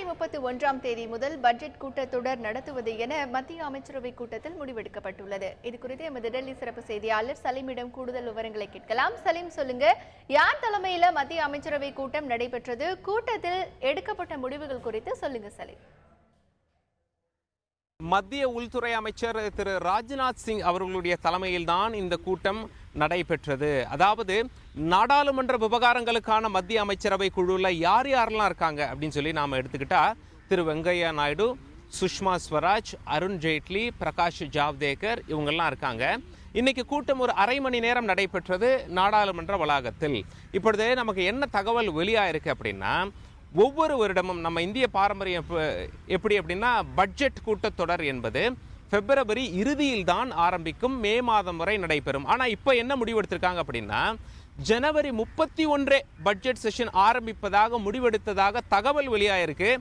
31ஆம் தேதி முதல் பட்ஜெட் கூட்டத்தொடர் நடத்துவது என மத்திய அமைச்சரவை கூட்டத்தில் முடிவெடுக்கப்பட்டுள்ளது. இது குறித்து எமது டெல்லி சிறப்பு செய்தியாளர் சலீமிடம் கூடுதல் விவரங்களை கேட்கலாம். சலீம், சொல்லுங்க, யார் தலைமையில மத்திய அமைச்சரவை கூட்டம் நடைபெற்றது? கூட்டத்தில் எடுக்கப்பட்ட முடிவுகள் குறித்து சொல்லுங்க சலீம். மத்திய உள்துறை அமைச்சர் திரு ராஜ்நாத் சிங் அவர்களுடைய தலைமையில்தான் இந்த கூட்டம் நடைபெற்றது. அதாவது நாடாளுமன்ற விவகாரங்களுக்கான மத்திய அமைச்சரவை குழுவில் யார் யாரெல்லாம் இருக்காங்க அப்படின்னு சொல்லி நாம் எடுத்துக்கிட்டா திரு வெங்கையா நாயுடு, சுஷ்மா ஸ்வராஜ், அருண் ஜேட்லி, பிரகாஷ் ஜாவ்டேகர் இவங்கெல்லாம் இருக்காங்க. இன்னைக்கு கூட்டம் ஒரு அரை மணி நேரம் நடைபெற்றது நாடாளுமன்ற வளாகத்தில். இப்பொழுது நமக்கு என்ன தகவல் வெளியாயிருக்கு அப்படின்னா, ஒவ்வொரு வருடமும் நம்ம இந்திய பாரம்பரியம் எப்படி அப்படின்னா பட்ஜெட் கூட்டத்தொடர் என்பது பிப்ரவரி இறுதியில் தான் ஆரம்பிக்கும், மே மாதம் வரை நடைபெறும். ஆனால் இப்போ என்ன முடிவெடுத்திருக்காங்க அப்படின்னா, ஜனவரி 31 பட்ஜெட் செஷன் ஆரம்பிப்பதாக முடிவெடுத்ததாக தகவல் வெளியாயிருக்கு.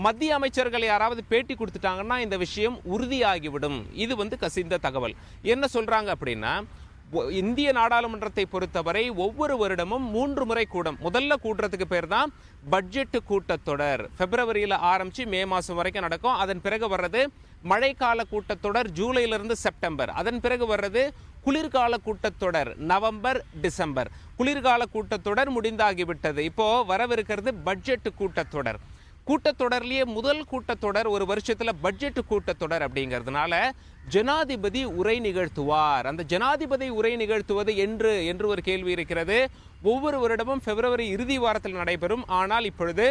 மத்திய அமைச்சர்கள் யாராவது பேட்டி கொடுத்துட்டாங்கன்னா இந்த விஷயம் உறுதியாகிவிடும். இது கசிந்த தகவல். என்ன சொல்றாங்க அப்படின்னா, இந்திய நாடாளுமன்றத்தை பொறுத்தவரை ஒவ்வொரு வருடமும் 3 முறை கூடும். முதல்ல கூட்டுறதுக்கு பேர் தான் பட்ஜெட் கூட்டத்தொடர். பிப்ரவரியில் ஆரம்பிச்சு மே மாதம் வரைக்கும் நடக்கும். அதன் பிறகு வர்றது மழைக்கால கூட்டத்தொடர், ஜூலையிலிருந்து செப்டம்பர். அதன் பிறகு வர்றது குளிர்கால கூட்டத்தொடர், நவம்பர் டிசம்பர். குளிர்கால கூட்டத்தொடர் முடிந்தாகிவிட்டது. இப்போ வரவிருக்கிறது பட்ஜெட் கூட்டத்தொடர். கூட்டத்தொடர்லேயே முதல் கூட்டத்தொடர் ஒரு வருஷத்துல பட்ஜெட் கூட்டத்தொடர் அப்படிங்கிறதுனால ஜனாதிபதி உரை நிகழ்த்துவார். அந்த ஜனாதிபதி உரை நிகழ்த்துவது என்று ஒரு கேள்வி இருக்கிறது. ஒவ்வொரு வருடமும் பிப்ரவரி இறுதி வாரத்தில் நடைபெறும். ஆனால் இப்பொழுது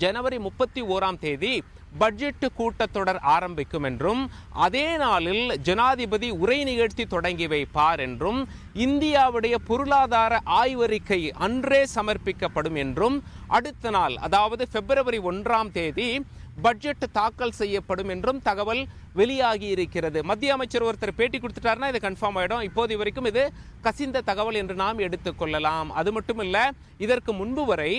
ஜனவரி 31ஆம் தேதி பட்ஜெட் கூட்டத்தொடர் ஆரம்பிக்கும் என்றும், அதே நாளில் ஜனாதிபதி உரை நிகழ்த்தி தொடங்கி வைப்பார் என்றும், இந்தியாவுடைய பொருளாதார ஆய்வறிக்கை அன்றே சமர்ப்பிக்கப்படும் என்றும், அடுத்த நாள் அதாவது பிப்ரவரி 1ஆம் தேதி பட்ஜெட் தாக்கல் செய்யப்படும் என்றும் தகவல் வெளியாகி இருக்கிறது. மத்திய அமைச்சர் ஒருத்தர் பேட்டி கொடுத்துட்டாருன்னா இது கன்ஃபார்ம் ஆயிடும். இப்போது வரைக்கும் இது கசிந்த தகவல் என்று நாம் எடுத்துக்கொள்ளலாம். அது மட்டும் இல்ல, இதற்கு முன்பு வரை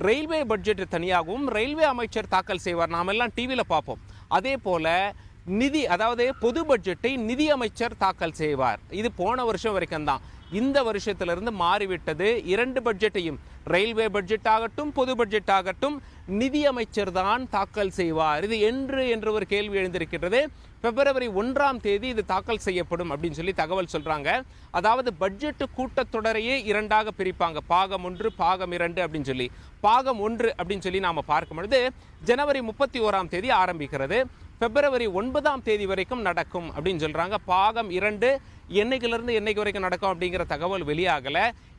ரயில்வே பட்ஜெட் தனியாகவும் ரயில்வே அமைச்சர் தாக்கல் செய்வார். நாம் எல்லாம் டிவியில பார்ப்போம். அதே போல அதாவது பொது பட்ஜெட்டை நிதி அமைச்சர் தாக்கல் செய்வார். இது போன வருஷம் வரைக்கும் தான். இந்த வருஷத்திலிருந்து மாறிவிட்டது. 2 பட்ஜெட்டையும், ரயில்வே பட்ஜெட் ஆகட்டும் பொது பட்ஜெட் ஆகட்டும், நிதி அமைச்சர் தான் தாக்கல் செய்வார். இது என்று ஒரு கேள்வி எழுந்திருக்கிறது. பிப்ரவரி 1ஆம் தேதி இது தாக்கல் செய்யப்படும் அப்படின்னு சொல்லி தகவல் சொல்றாங்க. அதாவது பட்ஜெட் கூட்டத்தொடரையே 2ஆக பிரிப்பாங்க. பாகம் 1, பாகம் 2 அப்படின்னு சொல்லி. பாகம் 1 அப்படின்னு சொல்லி நாம பார்க்கும் பொழுது ஜனவரி 31ஆம் தேதி ஆரம்பிக்கிறது, பிப்ரவரி 9ஆம் தேதி வரைக்கும் நடக்கும் அப்படின்னு சொல்றாங்க. பாகம் 2 என்னைக்கிலிருந்து என்னைக்கு வரைக்கும் நடக்கும் அப்படிங்கிற தகவல் வெளியாகல.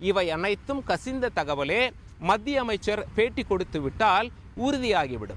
இவை அனைத்தும் கசிந்த தகவலே. மத்திய அமைச்சர் பேட்டி கொடுத்து விட்டால் உறுதியாகிவிடும்.